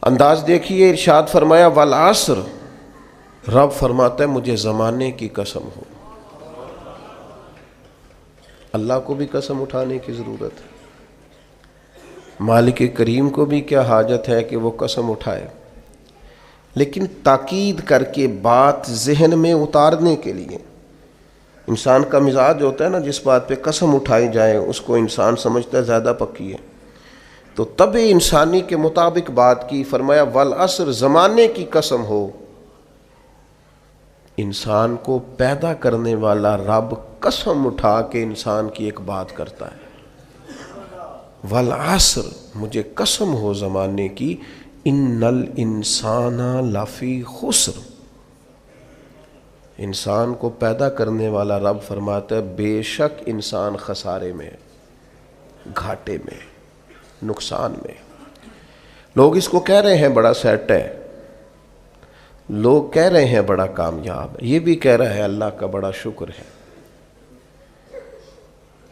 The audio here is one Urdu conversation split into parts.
انداز دیکھیے، ارشاد فرمایا والعصر، رب فرماتا ہے مجھے زمانے کی قسم ہو۔ اللہ کو بھی قسم اٹھانے کی ضرورت ہے، مالک کریم کو بھی کیا حاجت ہے کہ وہ قسم اٹھائے، لیکن تاکید کر کے بات ذہن میں اتارنے کے لیے۔ انسان کا مزاج ہوتا ہے نا، جس بات پہ قسم اٹھائی جائے اس کو انسان سمجھتا ہے زیادہ پکی ہے، تو طبع انسانی کے مطابق بات کی۔ فرمایا والعصر، زمانے کی قسم ہو۔ انسان کو پیدا کرنے والا رب قسم اٹھا کے انسان کی ایک بات کرتا ہے، والعصر، مجھے قسم ہو زمانے کی، ان الانسان لفی خسر۔ انسان کو پیدا کرنے والا رب فرماتا ہے بے شک انسان خسارے میں، گھاٹے میں، نقصان میں۔ لوگ اس کو کہہ رہے ہیں بڑا سیٹ ہے، لوگ کہہ رہے ہیں بڑا کامیاب ہے، یہ بھی کہہ رہا ہے اللہ کا بڑا شکر ہے،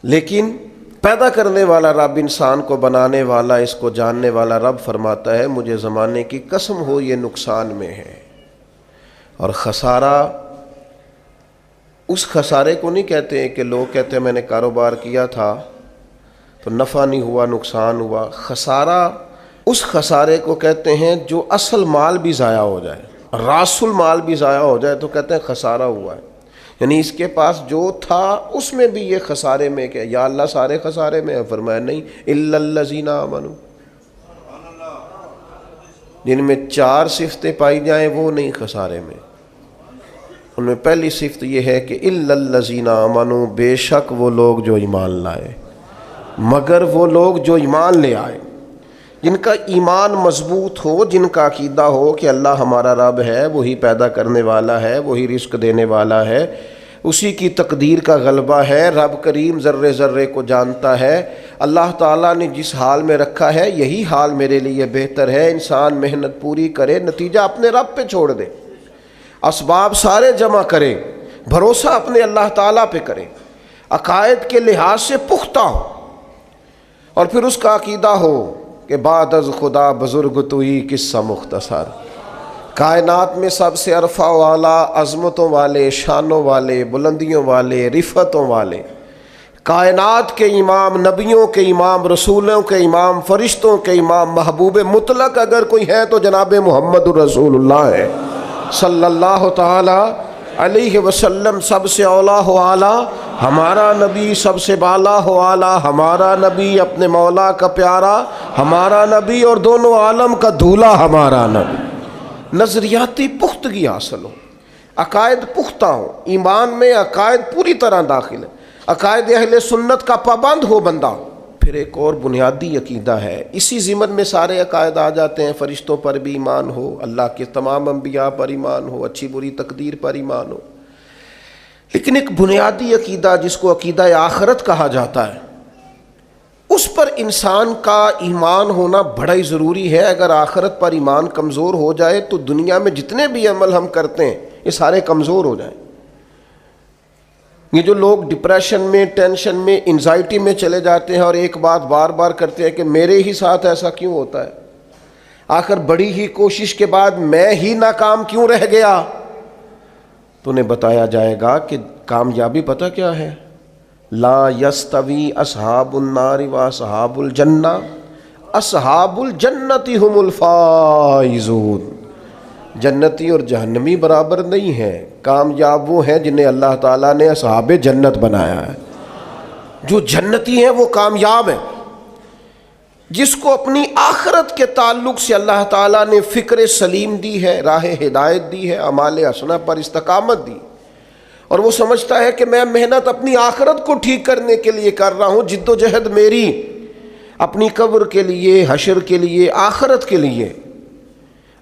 لیکن پیدا کرنے والا رب، انسان کو بنانے والا، اس کو جاننے والا رب فرماتا ہے مجھے زمانے کی قسم ہو یہ نقصان میں ہے۔ اور خسارہ اس خسارے کو نہیں کہتے ہیں کہ لوگ کہتے ہیں میں نے کاروبار کیا تھا تو نفع نہیں ہوا، نقصان ہوا۔ خسارہ اس خسارے کو کہتے ہیں جو اصل مال بھی ضائع ہو جائے، راس المال بھی ضائع ہو جائے تو کہتے ہیں خسارہ ہوا ہے۔ یعنی اس کے پاس جو تھا اس میں بھی یہ خسارے میں، کہ یا اللہ سارے خسارے میں ہے؟ فرمایا نہیں، الا الذین آمنوا، جن میں 4 صفتیں پائی جائیں وہ نہیں خسارے میں۔ ان میں پہلی صفت یہ ہے کہ الا الذین آمنوا، بے شک وہ لوگ جو ایمان لائے، مگر وہ لوگ جو ایمان لے آئے، جن کا ایمان مضبوط ہو، جن کا عقیدہ ہو کہ اللہ ہمارا رب ہے، وہی پیدا کرنے والا ہے، وہی رزق دینے والا ہے، اسی کی تقدیر کا غلبہ ہے، رب کریم ذرے ذرے کو جانتا ہے، اللہ تعالیٰ نے جس حال میں رکھا ہے یہی حال میرے لیے بہتر ہے۔ انسان محنت پوری کرے، نتیجہ اپنے رب پہ چھوڑ دے، اسباب سارے جمع کرے، بھروسہ اپنے اللہ تعالیٰ پہ کرے، عقائد کے لحاظ سے پختہ ہو، اور پھر اس کا عقیدہ ہو کہ بعد از خدا بزرگ توئی قصہ مختصر۔ کائنات میں سب سے عرفہ والا، عظمتوں والے، شانوں والے، بلندیوں والے، رفتوں والے، کائنات کے امام، نبیوں کے امام، رسولوں کے امام، فرشتوں کے امام، محبوب مطلق اگر کوئی ہے تو جناب محمد رسول اللہ ہے صلی اللہ تعالی علیہ وسلم۔ سب سے اولا ہو اعلیٰ ہمارا نبی، سب سے بالا ہو اعلیٰ ہمارا نبی، اپنے مولا کا پیارا ہمارا نبی، اور دونوں عالم کا دھولا ہمارا نبی۔ نظریاتی پختگی حاصل ہو، عقائد پختہ ہو، ایمان میں عقائد پوری طرح داخل ہے، عقائد اہل سنت کا پابند ہو بندہ۔ پھر ایک اور بنیادی عقیدہ ہے، اسی ضمن میں سارے عقائد آ جاتے ہیں، فرشتوں پر بھی ایمان ہو، اللہ کے تمام انبیاء پر ایمان ہو، اچھی بری تقدیر پر ایمان ہو، لیکن ایک بنیادی عقیدہ جس کو عقیدہ آخرت کہا جاتا ہے، اس پر انسان کا ایمان ہونا بڑا ہی ضروری ہے۔ اگر آخرت پر ایمان کمزور ہو جائے تو دنیا میں جتنے بھی عمل ہم کرتے ہیں یہ سارے کمزور ہو جائیں۔ یہ جو لوگ ڈپریشن میں، ٹینشن میں، انزائٹی میں چلے جاتے ہیں اور ایک بات بار بار کرتے ہیں کہ میرے ہی ساتھ ایسا کیوں ہوتا ہے، آخر بڑی ہی کوشش کے بعد میں ہی ناکام کیوں رہ گیا، تو انہیں بتایا جائے گا کہ کامیابی پتہ کیا ہے؟ لا یستوی اصحاب النار و اصحاب الجنہ، اصحاب الجنت هم الفائزون۔ جنتی اور جہنمی برابر نہیں ہیں، کامیاب وہ ہیں جنہیں اللہ تعالیٰ نے اصحاب جنت بنایا ہے۔ جو جنتی ہیں وہ کامیاب ہیں، جس کو اپنی آخرت کے تعلق سے اللہ تعالیٰ نے فکر سلیم دی ہے، راہ ہدایت دی ہے، اعمال حسنہ پر استقامت دی، اور وہ سمجھتا ہے کہ میں محنت اپنی آخرت کو ٹھیک کرنے کے لیے کر رہا ہوں، جد و جہد میری اپنی قبر کے لیے، حشر کے لیے، آخرت کے لیے۔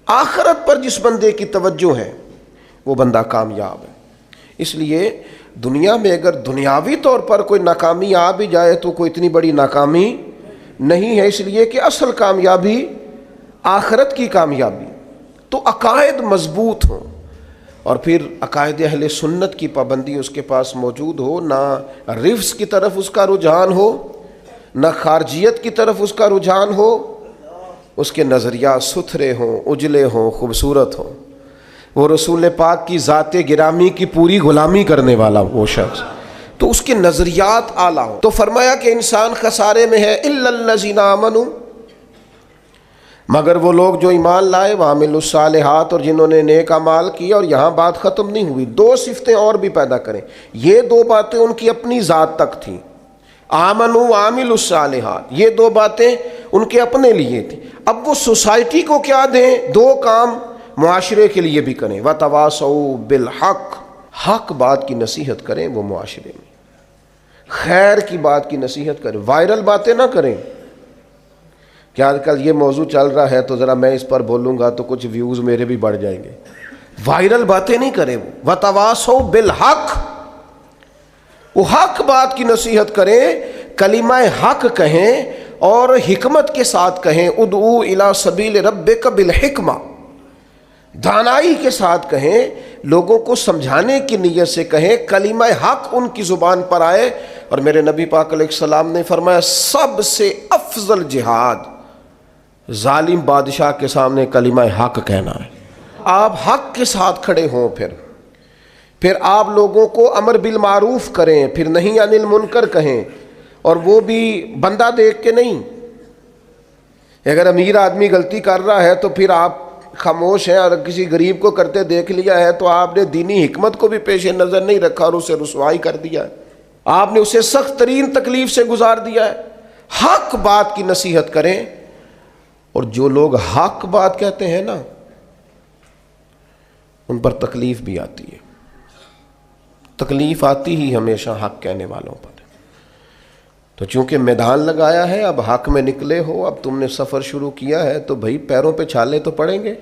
آخرت پر جس بندے کی توجہ ہے وہ بندہ کامیاب ہے۔ اس لیے دنیا میں اگر دنیاوی طور پر کوئی ناکامی آ بھی جائے تو کوئی اتنی بڑی ناکامی نہیں ہے، اس لیے کہ اصل کامیابی آخرت کی کامیابی۔ تو عقائد مضبوط ہوں، اور پھر عقائد اہل سنت کی پابندی اس کے پاس موجود ہو، نہ رفض کی طرف اس کا رجحان ہو، نہ خارجیت کی طرف اس کا رجحان ہو، اس کے نظریات ستھرے ہوں، اجلے ہوں، خوبصورت ہوں، وہ رسول پاک کی ذات گرامی کی پوری غلامی کرنے والا وہ شخص، تو اس کے نظریات اعلیٰ ہوں۔ تو فرمایا کہ انسان خسارے میں ہے الا الذین آمنوا، مگر وہ لوگ جو ایمان لائے، وعملوا الصالحات، اور جنہوں نے نیک اعمال کیا۔ اور یہاں بات ختم نہیں ہوئی، دو صفتیں اور بھی پیدا کریں۔ یہ دو باتیں ان کی اپنی ذات تک تھیں، آمنوا وعملوا الصالحات، یہ دو باتیں ان کے اپنے لیے تھیں۔ اب وہ سوسائٹی کو کیا دیں؟ دو کام معاشرے کے لیے بھی کریں، وتواصوا بالحق، حق بات کی نصیحت کریں وہ معاشرے میں، خیر کی بات کی نصیحت کریں، وائرل باتیں نہ کریں کہ آج کل یہ موضوع چل رہا ہے تو ذرا میں اس پر بولوں گا تو کچھ ویوز میرے بھی بڑھ جائیں گے، وائرل باتیں نہیں کریں وہ، وتواصوا بالحق، وہ حق بات کی نصیحت کریں، کلمہ حق کہیں اور حکمت کے ساتھ کہیں، ادعو الی سبیل ربک بالحکمہ، دانائی کے ساتھ کہیں، لوگوں کو سمجھانے کی نیت سے کہیں، کلمہ حق ان کی زبان پر آئے۔ اور میرے نبی پاک علیہ السلام نے فرمایا سب سے افضل جہاد ظالم بادشاہ کے سامنے کلمہ حق کہنا ہے۔ آپ حق کے ساتھ کھڑے ہوں، پھر آپ لوگوں کو امر بالمعروف کریں، پھر نہی عن المنکر کہیں، اور وہ بھی بندہ دیکھ کے نہیں۔ اگر امیر آدمی غلطی کر رہا ہے تو پھر آپ خاموش ہیں، اور کسی غریب کو کرتے دیکھ لیا ہے تو آپ نے دینی حکمت کو بھی پیش نظر نہیں رکھا اور اسے رسوائی کر دیا ہے، آپ نے اسے سخت ترین تکلیف سے گزار دیا ہے۔ حق بات کی نصیحت کریں، اور جو لوگ حق بات کہتے ہیں نا ان پر تکلیف بھی آتی ہے، تکلیف آتی ہی ہمیشہ حق کہنے والوں پر۔ تو چونکہ میدان لگایا ہے، اب حق میں نکلے ہو، اب تم نے سفر شروع کیا ہے تو بھائی پیروں پہ چھالے تو پڑیں گے،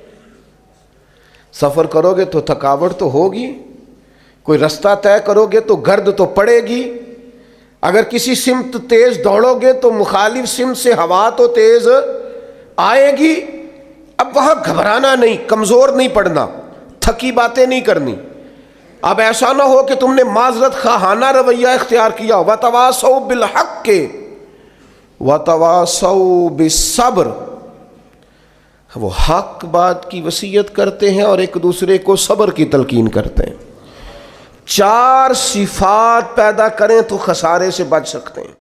سفر کرو گے تو تھکاوٹ تو ہوگی، کوئی رستہ طے کرو گے تو گرد تو پڑے گی، اگر کسی سمت تیز دوڑو گے تو مخالف سمت سے ہوا تو تیز آئے گی۔ اب وہاں گھبرانا نہیں، کمزور نہیں پڑنا، تھکی باتیں نہیں کرنی۔ اب ایسا نہ ہو کہ تم نے معذرت خواہانہ رویہ اختیار کیا، وتواصوا بالحق وتواصوا بالصبر، وہ حق بات کی وصیت کرتے ہیں اور ایک دوسرے کو صبر کی تلقین کرتے ہیں۔ چار صفات پیدا کریں تو خسارے سے بچ سکتے ہیں۔